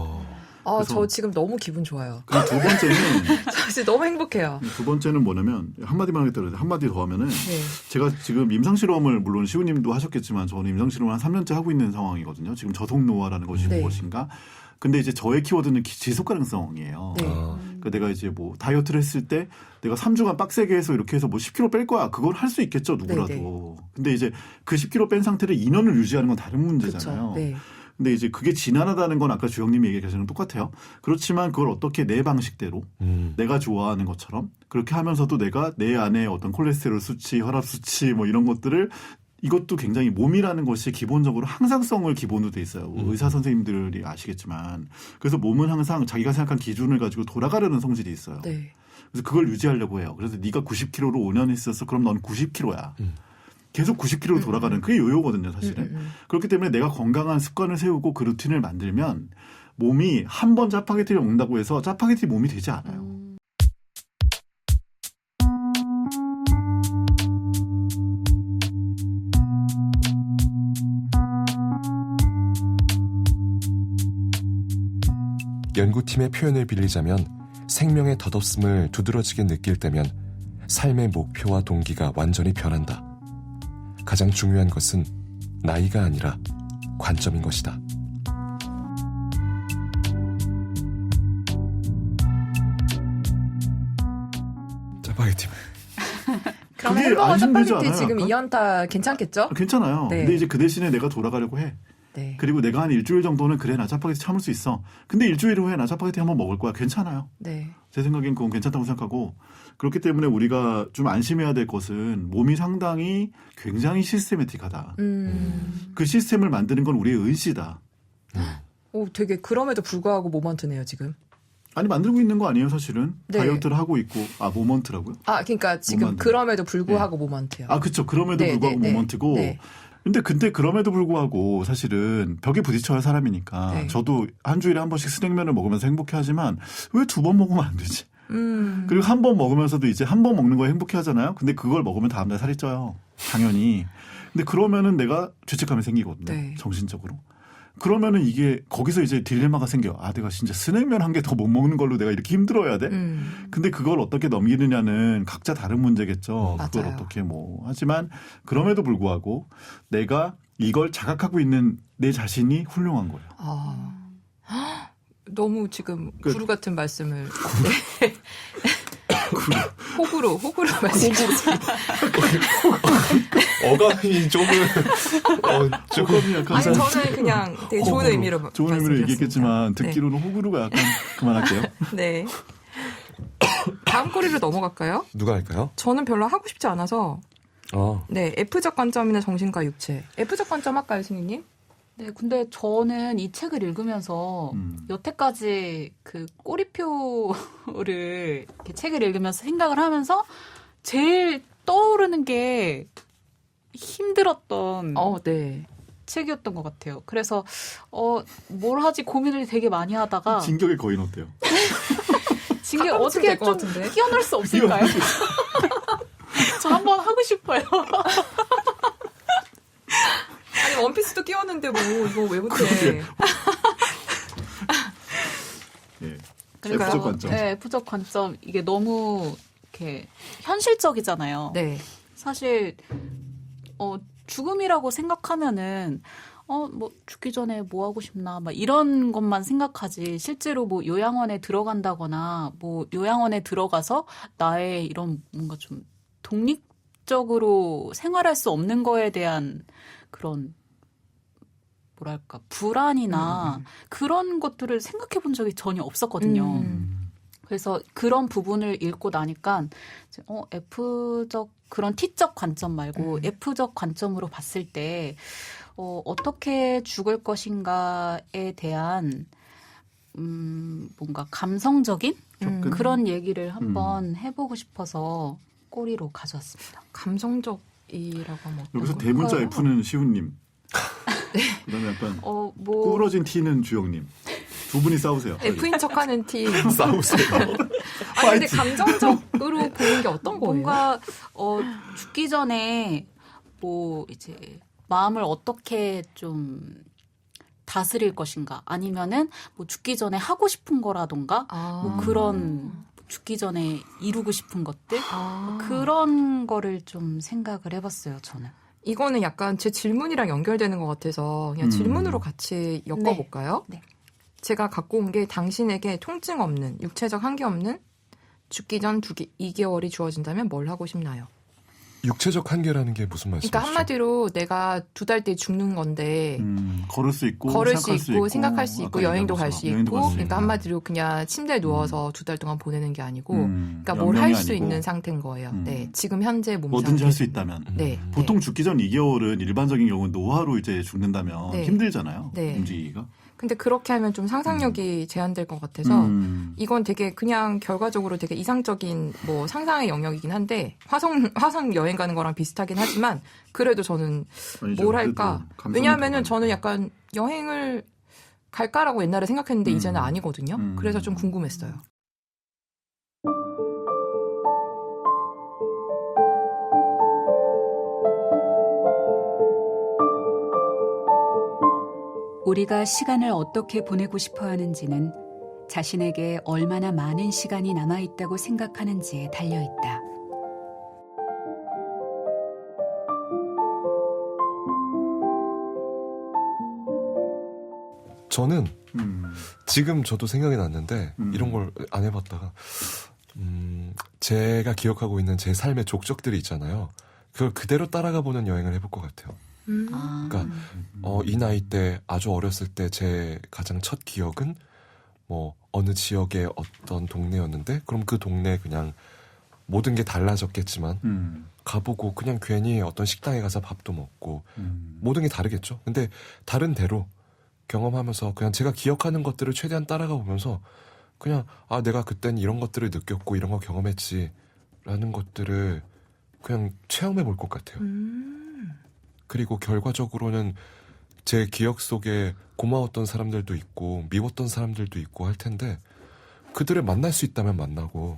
그래서- 저 지금 너무 기분 좋아요. 그리고 두 번째는 저 지금 너무 행복해요. 뭐냐면 한마디만 하겠다 한마디 더 하면은 네. 제가 지금 임상실험을 물론 시우님도 하셨겠지만 저는 임상실험을 한 3년째 하고 있는 상황이거든요. 지금 저속노화라는 것이 네. 무엇인가. 근데 이제 저의 키워드는 지속 가능성이에요. 네. 그러니까 내가 이제 뭐 다이어트를 했을 때 내가 3주간 빡세게 해서 이렇게 해서 뭐 10kg 뺄 거야. 그걸 할 수 있겠죠, 누구라도. 네, 근데 이제 그 10kg 뺀 상태를 2년을 유지하는 건 다른 문제잖아요. 그렇죠. 네. 근데 이제 그게 지난하다는 건 아까 주영님이 얘기하시는 똑같아요. 그렇지만 그걸 어떻게 내 방식대로 내가 좋아하는 것처럼 그렇게 하면서도 내가 내 안에 어떤 콜레스테롤 수치, 혈압 수치 뭐 이런 것들을 이것도 굉장히 몸이라는 것이 기본적으로 항상성을 기본으로 돼 있어요. 의사 선생님들이 아시겠지만 그래서 몸은 항상 자기가 생각한 기준을 가지고 돌아가려는 성질이 있어요. 네. 그래서 그걸 유지하려고 해요. 그래서 네가 90kg로 5년 있었어. 그럼 넌 90kg야. 계속 90kg로 돌아가는 그게 요요거든요, 사실은. 그렇기 때문에 내가 건강한 습관을 세우고 그 루틴을 만들면 몸이 한 번 짜파게티를 먹는다고 해서 짜파게티 몸이 되지 않아요. 연구팀의 표현을 빌리자면 생명의 덧없음을 두드러지게 느낄 때면 삶의 목표와 동기가 완전히 변한다. 가장 중요한 것은 나이가 아니라 관점인 것이다. 짜파게티. 그럼 그게 햄버거 안 힘들지 짜파게티 않아요, 지금 약간? 2연타 괜찮겠죠? 괜찮아요. 네. 근데 이제 그 대신에 내가 돌아가려고 해. 네. 그리고 내가 한 일주일 정도는 그래 나 짜파게티 참을 수 있어. 근데 일주일 후에 나 짜파게티 한번 먹을 거야. 괜찮아요. 네. 제 생각엔 그건 괜찮다고 생각하고 그렇기 때문에 우리가 좀 안심해야 될 것은 몸이 상당히 굉장히 시스테매틱하다. 그 시스템을 만드는 건 우리의 의지다. 오, 되게 그럼에도 불구하고 모먼트네요, 지금. 아니 만들고 있는 거 아니에요 사실은. 네. 다이어트를 하고 있고 모먼트라고요? 그러니까 지금 모먼트. 그럼에도 불구하고 모먼트요. 그렇죠. 그럼에도 네, 불구하고 네, 네. 모먼트고 네. 근데 그럼에도 불구하고 사실은 벽에 부딪혀야 사람이니까 네. 저도 한 주일에 한 번씩 스낵면을 먹으면서 행복해하지만 왜 2번 먹으면 안 되지? 그리고 한 번 먹으면서도 이제 한 번 먹는 거에 행복해하잖아요. 근데 그걸 먹으면 다음날 살이 쪄요. 당연히. 근데 그러면은 내가 죄책감이 생기거든요. 네. 정신적으로. 그러면은 이게 거기서 이제 딜레마가 생겨. 내가 진짜 스낵면 한 개 더 못 먹는 걸로 내가 이렇게 힘들어야 돼? 근데 그걸 어떻게 넘기느냐는 각자 다른 문제겠죠. 그걸 맞아요. 어떻게 하지만 그럼에도 불구하고 내가 이걸 자각하고 있는 내 자신이 훌륭한 거예요. 너무 지금 그- 구루 같은 말씀을. 네. 호구로 말씀하셨어요. 어감이 조금 조금이 약간 아니, 저는 그냥 되게 좋은 호구로, 의미로 좋은 의미로 말씀드렸습니다. 얘기했겠지만 듣기로는 호구루가 약간 그만할게요. 네. 다음 꼬리로 넘어갈까요? 누가 할까요? 저는 별로 하고 싶지 않아서 네, F적 관점이나 정신과 육체. F적 관점 할까요, 승희님? 네, 근데 저는 이 책을 읽으면서 여태까지 그 꼬리표를 이렇게 책을 읽으면서 생각을 하면서 제일 떠오르는 게 힘들었던 네. 책이었던 것 같아요. 그래서 뭘 하지 고민을 되게 많이 하다가 진격의 거인 어때요? 진게 가끔 어떻게 될것 좀 같은데? 끼어넣을 수 없을까요? 저 한번 하고 싶어요. 아니, 원피스도 끼웠는데 뭐 이거 왜 못해? 예. 그러니까요. F적 관점. 네, F적 관점 이게 너무 이렇게 현실적이잖아요. 네. 사실 죽음이라고 생각하면은 뭐 죽기 전에 뭐 하고 싶나 막 이런 것만 생각하지 실제로 뭐 요양원에 들어간다거나 뭐 요양원에 들어가서 나의 이런 뭔가 좀 독립적으로 생활할 수 없는 거에 대한 그런 뭐랄까 불안이나 그런 것들을 생각해 본 적이 전혀 없었거든요. 그래서 그런 부분을 읽고 나니까 F적 그런 T적 관점 말고 F적 관점으로 봤을 때 어떻게 죽을 것인가에 대한 뭔가 감성적인 그런 얘기를 한번 해보고 싶어서 꼬리로 가져왔습니다. 감성적이라고 하면 어떤 여기서 걸까요? 대문자 F는 시훈님. 그다음에 약간 뭐 구부러진 T는 주영님. 두 분이 싸우세요. F인 척하는 티. 싸우세요. 아니, 근데 감정적으로 보는 게 어떤 거예요? 뭔가 죽기 전에 뭐 이제 마음을 어떻게 좀 다스릴 것인가 아니면은 뭐 죽기 전에 하고 싶은 거라던가 뭐 그런 죽기 전에 이루고 싶은 것들 뭐 그런 거를 좀 생각을 해봤어요. 저는. 이거는 약간 제 질문이랑 연결되는 것 같아서 그냥 질문으로 같이 엮어볼까요? 네. 제가 갖고 온 게 당신에게 통증 없는, 육체적 한계 없는 죽기 전 2개월이 주어진다면 뭘 하고 싶나요? 육체적 한계라는 게 무슨 말씀이시죠? 그러니까 한마디로 내가 2달 뒤에 죽는 건데 걸을 수 있고 생각할 수 있고 여행도 갈 수 있고 그러니까 한마디로 그냥 침대에 누워서 2달 동안 보내는 게 아니고 그러니까 뭘 할 수 있는 상태인 거예요. 네, 지금 현재 몸 뭐든지 할 수 있다면. 네, 보통 죽기 전 2개월은 일반적인 경우는 노화로 이제 죽는다면 네. 힘들잖아요. 네. 움직이기가. 근데 그렇게 하면 좀 상상력이 제한될 것 같아서 이건 되게 그냥 결과적으로 되게 이상적인 뭐 상상의 영역이긴 한데 화성 여행 가는 거랑 비슷하긴 하지만 그래도 저는 아니죠. 뭘 할까? 감성이 왜냐하면은 들어가니까. 저는 약간 여행을 갈까라고 옛날에 생각했는데 이제는 아니거든요. 그래서 좀 궁금했어요. 우리가 시간을 어떻게 보내고 싶어 하는지는 자신에게 얼마나 많은 시간이 남아있다고 생각하는지에 달려있다. 저는 지금 저도 생각이 났는데 이런 걸 안 해봤다가 제가 기억하고 있는 제 삶의 족적들이 있잖아요. 그걸 그대로 따라가 보는 여행을 해볼 것 같아요. 그러니까 이 나이 때 아주 어렸을 때 제 가장 첫 기억은 뭐 어느 지역의 어떤 동네였는데 그럼 그 동네 그냥 모든 게 달라졌겠지만 가보고 그냥 괜히 어떤 식당에 가서 밥도 먹고 모든 게 다르겠죠. 근데 다른 대로 경험하면서 그냥 제가 기억하는 것들을 최대한 따라가 보면서 그냥 내가 그땐 이런 것들을 느꼈고 이런 거 경험했지라는 것들을 그냥 체험해 볼 것 같아요. 그리고 결과적으로는 제 기억 속에 고마웠던 사람들도 있고 미웠던 사람들도 있고 할 텐데 그들을 만날 수 있다면 만나고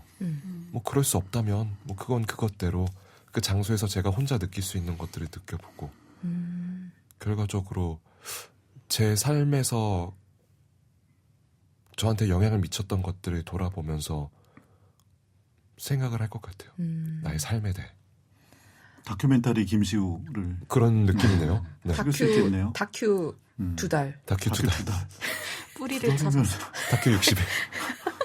뭐 그럴 수 없다면 뭐 그건 그것대로 그 장소에서 제가 혼자 느낄 수 있는 것들을 느껴보고 결과적으로 제 삶에서 저한테 영향을 미쳤던 것들을 돌아보면서 생각을 할 것 같아요. 나의 삶에 대해. 다큐멘터리 김시우를 그런 느낌이네요. 네. 찍을 수 있겠네요. 다큐 2달. 다큐 두 달. 뿌리를 찾아서. 다큐 60회.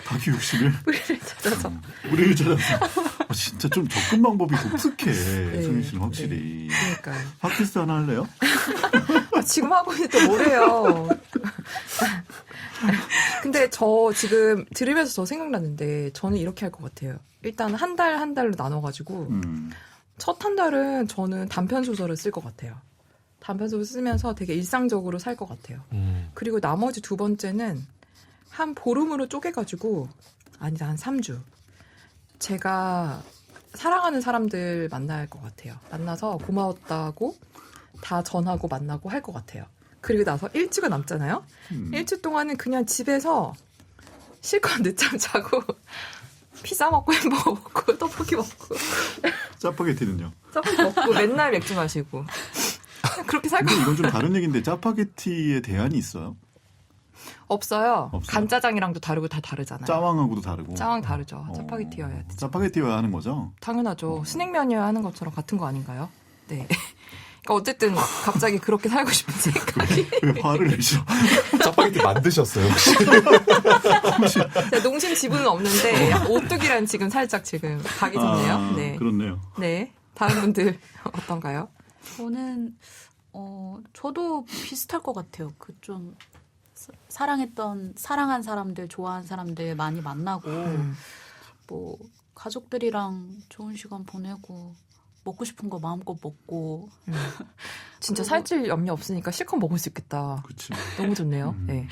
다큐 60일. 뿌리를 찾아서. 우리를 찾아서. 진짜 좀 접근 방법이 독특해. 승희 씨는 확실히. 그러니까요. 팟캐스트 하나 할래요? 지금 하고 있는데 뭐래요. 근데 저 지금 들으면서 저 생각났는데 저는 이렇게 할 것 같아요. 일단 한 달 한 달로 나눠가지고 첫 한 달은 저는 단편 소설을 쓸 것 같아요. 단편 소설 쓰면서 되게 일상적으로 살 것 같아요. 그리고 나머지 2번째는 한 보름으로 쪼개가지고 한 3주 제가 사랑하는 사람들 만날 것 같아요. 만나서 고마웠다고 다 전하고 만나고 할 것 같아요. 그리고 나서 일주가 남잖아요. 일주 동안은 그냥 집에서 실컷 늦잠 자고 피자 먹고 햄버거 먹고 떡볶이 먹고 짜파게티는요? 떡볶이 먹고 맨날 맥주 마시고 그렇게 살 근데 거 이건 좀 다른 얘기인데 짜파게티에 대안이 있어요? 없어요. 없어요. 간짜장이랑도 다르고 다 다르잖아요. 짜왕하고도 다르고. 짜왕 다르죠. 짜파게티여야 돼. 짜파게티여야 하는 거죠? 당연하죠. 스낵면이어야 하는 것처럼 같은 거 아닌가요? 네. 그러니까 어쨌든 갑자기 그렇게 살고 싶은 생각이. 왜 화를 내죠? 짜파게티 만드셨어요 혹시? 제가 농심 지분은 없는데 오뚜기란 지금 살짝 지금 각이 좋네요. 네. 그렇네요. 네. 다른 분들 어떤가요? 저는 저도 비슷할 것 같아요. 그 좀 사랑한 사람들, 좋아한 사람들 많이 만나고 뭐 가족들이랑 좋은 시간 보내고 먹고 싶은 거 마음껏 먹고 진짜 살찔 염려 없으니까 실컷 먹을 수 있겠다. 그치. 너무 좋네요. 네.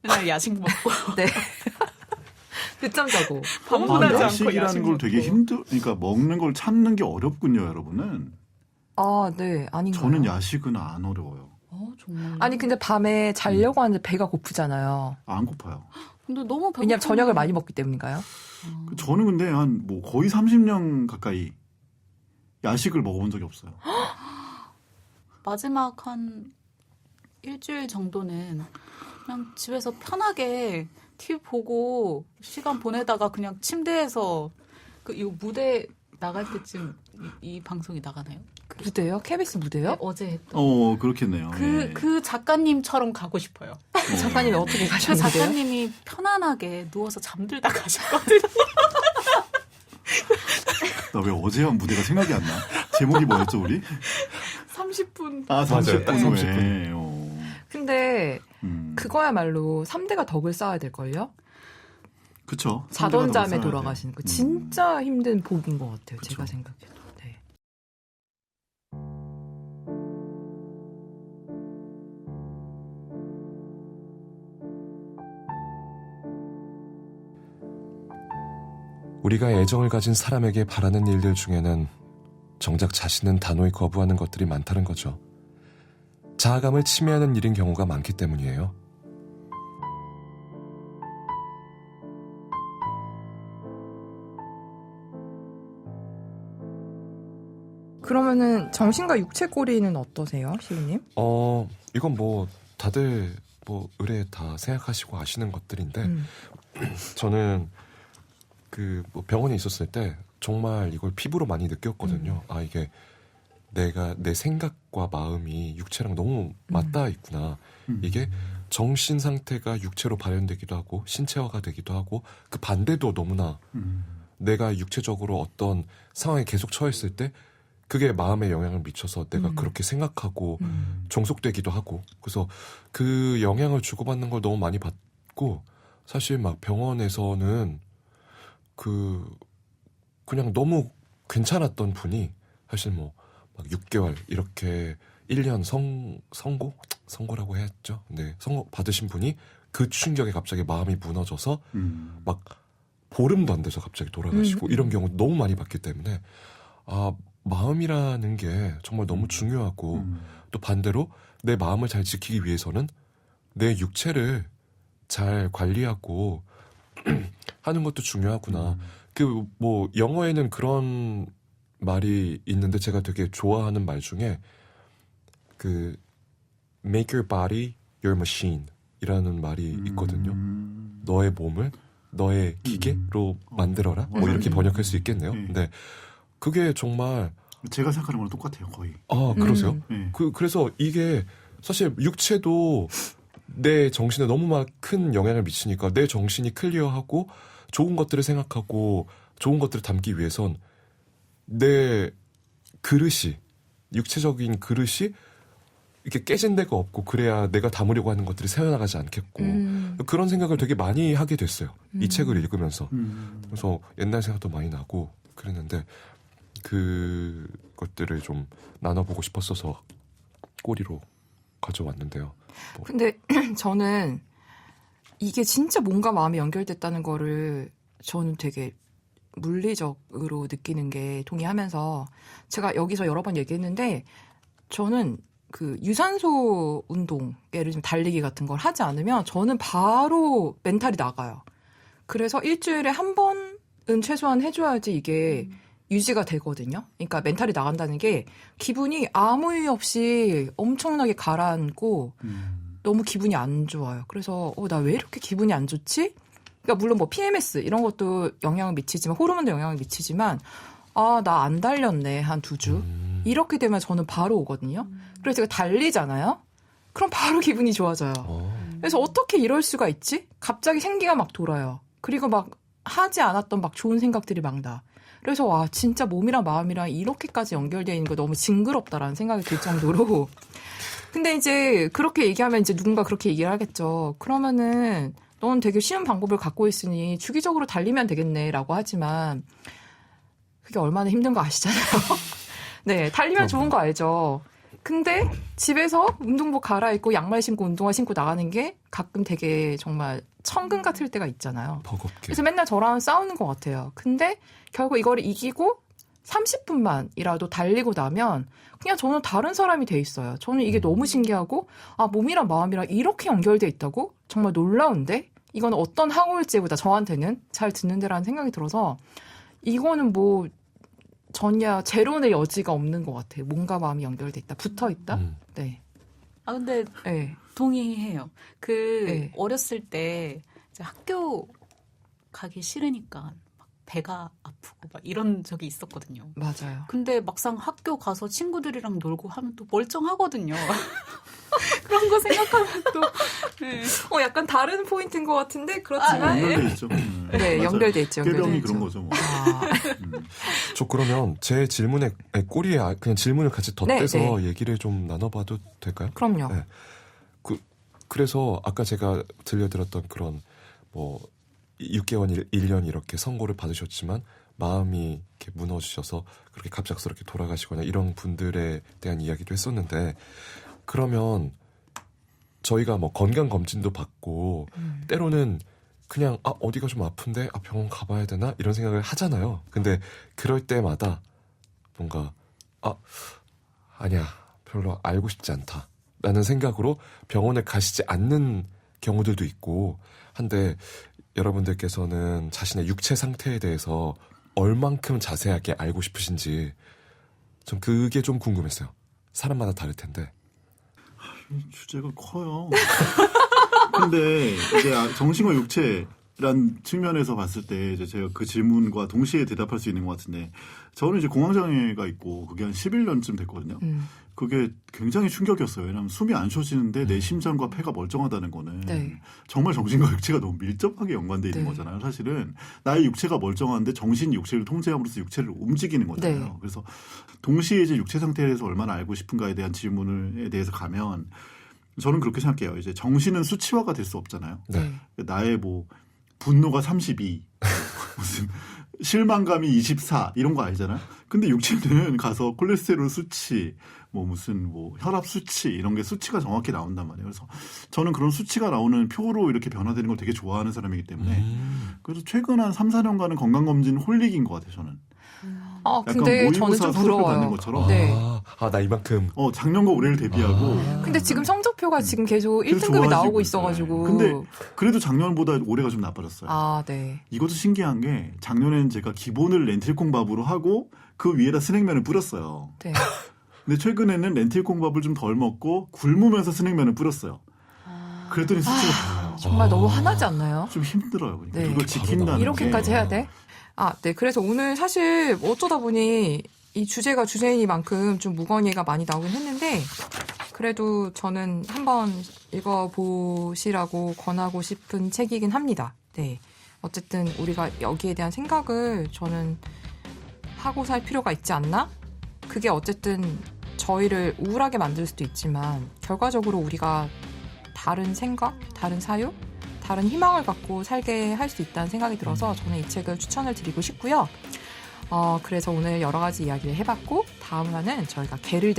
맨날 야식 먹고 네. 늦잠 자고. 방문하지 않고 야식이라는 야식 걸 되게 먹고. 그러니까 먹는 걸 참는 게 어렵군요, 여러분은. 아, 네. 아닌가요? 저는 야식은 안 어려워요. 정말. 아니 근데 밤에 자려고 하는데 배가 고프잖아요. 안 고파요. 근데 너무 배고프면 왜냐면 저녁을 많이 먹기 때문인가요? 저는 근데 한 뭐 거의 30년 가까이 야식을 먹어본 적이 없어요. 마지막 한 일주일 정도는 그냥 집에서 편하게 TV 보고 시간 보내다가 그냥 침대에서 이 무대 나갈 때쯤 이 방송이 나가나요? 무대요? KBS 무대요? 네, 어제 했던. 그렇겠네요. 그 작가님처럼 가고 싶어요. 작가님이 어떻게 그 가셨는데요? 작가님이 편안하게 누워서 잠들다 가셨거든요. 나 왜 어제 한 무대가 생각이 안 나? 제목이 뭐였죠, 우리? 30분. 아, 30분 맞아요. 후에. 근데 그거야말로 3대가 덕을 쌓아야 될걸요? 그쵸. 자던 잠에 상대가 돌아가시는 거 진짜 힘든 복인 것 같아요. 그쵸. 제가 생각해도. 네. 우리가 애정을 가진 사람에게 바라는 일들 중에는 정작 자신은 단호히 거부하는 것들이 많다는 거죠. 자아감을 침해하는 일인 경우가 많기 때문이에요. 그러면은 정신과 육체 꼬리는 어떠세요, 시우님? 이건 뭐 다들 뭐 의뢰 다 생각하시고 아시는 것들인데 저는 뭐 병원에 있었을 때 정말 이걸 피부로 많이 느꼈거든요. 아, 이게 내가 내 생각과 마음이 육체랑 너무 맞닿아 있구나. 이게 정신 상태가 육체로 발현되기도 하고 신체화가 되기도 하고 그 반대도 너무나 내가 육체적으로 어떤 상황에 계속 처했을 때 그게 마음에 영향을 미쳐서 내가 그렇게 생각하고 종속되기도 하고 그래서 그 영향을 주고받는 걸 너무 많이 받고 사실 막 병원에서는 그냥 너무 괜찮았던 분이 사실 뭐 막 6개월 이렇게 1년 선고라고 했죠. 네, 선고 받으신 분이 그 충격에 갑자기 마음이 무너져서 막 보름도 안 돼서 갑자기 돌아가시고 이런 경우 너무 많이 봤기 때문에 마음이라는 게 정말 너무 중요하고 또 반대로 내 마음을 잘 지키기 위해서는 내 육체를 잘 관리하고 하는 것도 중요하구나. 뭐 영어에는 그런 말이 있는데 제가 되게 좋아하는 말 중에 make your body your machine 이라는 말이 있거든요. 너의 몸을 너의 기계로 만들어라. 뭐 이렇게 번역할 수 있겠네요. 근데 그게 정말 제가 생각하는 거랑 똑같아요, 거의. 그러세요? 네. 그래서 이게 사실 육체도 내 정신에 너무 큰 영향을 미치니까 내 정신이 클리어하고 좋은 것들을 생각하고 좋은 것들을 담기 위해선 내 그릇이 육체적인 그릇이 이렇게 깨진 데가 없고 그래야 내가 담으려고 하는 것들이 새어나가지 않겠고 그런 생각을 되게 많이 하게 됐어요. 이 책을 읽으면서. 그래서 옛날 생각도 많이 나고 그랬는데 그것들을 좀 나눠보고 싶었어서 꼬리로 가져왔는데요. 근데 저는 이게 진짜 몸과 마음이 연결됐다는 거를 저는 되게 물리적으로 느끼는 게 동의하면서 제가 여기서 여러 번 얘기했는데 저는 유산소 운동, 예를 들면 달리기 같은 걸 하지 않으면 저는 바로 멘탈이 나가요. 그래서 일주일에 한 번은 최소한 해줘야지 이게 유지가 되거든요. 그러니까 멘탈이 나간다는 게 기분이 아무 이유 없이 엄청나게 가라앉고 너무 기분이 안 좋아요. 그래서 나 왜 이렇게 기분이 안 좋지? 그러니까 물론 뭐 PMS 이런 것도 영향을 미치지만 호르몬도 영향을 미치지만 나 안 달렸네 한 2주 이렇게 되면 저는 바로 오거든요. 그래서 제가 달리잖아요. 그럼 바로 기분이 좋아져요. 그래서 어떻게 이럴 수가 있지? 갑자기 생기가 막 돌아요. 그리고 막 하지 않았던 막 좋은 생각들이 막 나. 그래서 와 진짜 몸이랑 마음이랑 이렇게까지 연결되어 있는 거 너무 징그럽다라는 생각이 들 정도로. 근데 이제 그렇게 얘기하면 이제 누군가 그렇게 얘기를 하겠죠. 그러면은 넌 되게 쉬운 방법을 갖고 있으니 주기적으로 달리면 되겠네라고 하지만 그게 얼마나 힘든 거 아시잖아요. 네, 달리면 좋은 거 알죠. 근데 집에서 운동복 갈아입고 양말 신고 운동화 신고 나가는 게 가끔 되게 정말 천근 같을 때가 있잖아요. 버겁게. 그래서 맨날 저랑 싸우는 것 같아요. 근데 결국 이거를 이기고 30분만이라도 달리고 나면 그냥 저는 다른 사람이 돼 있어요. 저는 이게 너무 신기하고 몸이랑 마음이랑 이렇게 연결돼 있다고? 정말 놀라운데? 이건 어떤 항우울제보다 저한테는 잘 듣는 데라는 생각이 들어서 이거는 뭐 전혀 제로의 여지가 없는 것 같아요. 몸과 마음이 연결돼 있다, 붙어 있다. 네. 아 근데 네. 동의해요. 네. 어렸을 때 이제 학교 가기 싫으니까 막 배가 아프고 막 이런 적이 있었거든요. 맞아요. 근데 막상 학교 가서 친구들이랑 놀고 하면 또 멀쩡하거든요. 그런 거 생각하면 또 네. 약간 다른 포인트인 것 같은데 그렇지만 연결돼 있죠. 네, 연결돼 있죠. 꾀병이 연결돼 그런 있죠. 거죠. 뭐. 저 그러면 제 질문에 꼬리에 그냥 질문을 같이 덧대서 네. 얘기를 좀 나눠봐도 될까요? 그럼요. 네. 그래서 아까 제가 들려드렸던 그런 뭐 6개월, 1년 이렇게 선고를 받으셨지만 마음이 이렇게 무너지셔서 그렇게 갑작스럽게 돌아가시거나 이런 분들에 대한 이야기도 했었는데 그러면 저희가 뭐 건강 검진도 받고 때로는 그냥 어디가 좀 아픈데 병원 가봐야 되나 이런 생각을 하잖아요. 근데 그럴 때마다 뭔가 아니야 별로 알고 싶지 않다 라는 생각으로 병원에 가시지 않는 경우들도 있고 한데 여러분들께서는 자신의 육체 상태에 대해서 얼만큼 자세하게 알고 싶으신지 좀 그게 좀 궁금했어요. 사람마다 다를 텐데. 주제가 커요. 근데 이제 정신과 육체란 측면에서 봤을 때 이제 제가 그 질문과 동시에 대답할 수 있는 것 같은데 저는 이제 공황장애가 있고 그게 한 11년쯤 됐거든요. 그게 굉장히 충격이었어요. 왜냐하면 숨이 안 쉬어지는데 내 심장과 폐가 멀쩡하다는 거는 네. 정말 정신과 육체가 너무 밀접하게 연관되어 있는 네. 거잖아요. 사실은 나의 육체가 멀쩡한데 정신이 육체를 통제함으로써 육체를 움직이는 거잖아요. 네. 그래서 동시에 이제 육체 상태에 대해서 얼마나 알고 싶은가에 대한 질문에 대해서 가면 저는 그렇게 생각해요. 이제 정신은 수치화가 될 수 없잖아요. 네. 나의 뭐 분노가 32, 무슨 실망감이 24 이런 거 알잖아요. 근데 육체는 가서 콜레스테롤 수치, 뭐 무슨 뭐 혈압 수치 이런 게 수치가 정확히 나온단 말이에요. 그래서 저는 그런 수치가 나오는 표로 이렇게 변화되는 걸 되게 좋아하는 사람이기 때문에 그래서 최근 한 3, 4년간은 건강검진 홀릭인 것 같아요. 저는. 근데 저는 좀 받는 부러워요. 것처럼. 네. 나 이만큼. 작년과 올해를 대비하고. 근데 지금 성적표가 지금 계속 그래서 1등급이 나오고 좋아지고 있어가지고. 근데 그래도 작년보다 올해가 좀 나빠졌어요. 네. 이것도 신기한 게 작년에는 제가 기본을 렌틸콩밥으로 하고 그 위에다 스낵면을 뿌렸어요. 네. 근데 최근에는 렌틸콩밥을 좀 덜 먹고 굶으면서 스낵면을 뿌렸어요. 그랬더니 수치가 달라요. 정말 너무 화나지 않나요? 좀 힘들어요. 그러니까 네. 그걸 지킨다는 이렇게까지 게. 해야 돼? 네. 그래서 오늘 사실 어쩌다 보니 이 주제가 주제이니만큼 좀 무거운 얘기가 많이 나오긴 했는데 그래도 저는 한번 읽어보시라고 권하고 싶은 책이긴 합니다. 네. 어쨌든 우리가 여기에 대한 생각을 저는 하고 살 필요가 있지 않나? 그게 어쨌든 저희를 우울하게 만들 수도 있지만 결과적으로 우리가 다른 생각, 다른 사유, 다른 희망을 갖고 살게 할 수 있다는 생각이 들어서 저는 이 책을 추천을 드리고 싶고요. 그래서 오늘 여러 가지 이야기를 해봤고 다음화는 저희가 개를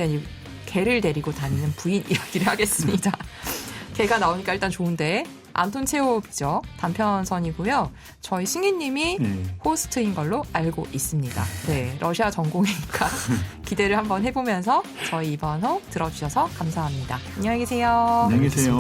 데리고 다니는 부인 이야기를 하겠습니다. 개가 나오니까 일단 좋은데 안톤 체홉이죠. 단편선이고요. 저희 승희님이 호스트인 걸로 알고 있습니다. 네, 러시아 전공이니까 기대를 한번 해보면서 저희 이번 호 들어주셔서 감사합니다. 안녕히 계세요. 안녕히 계세요.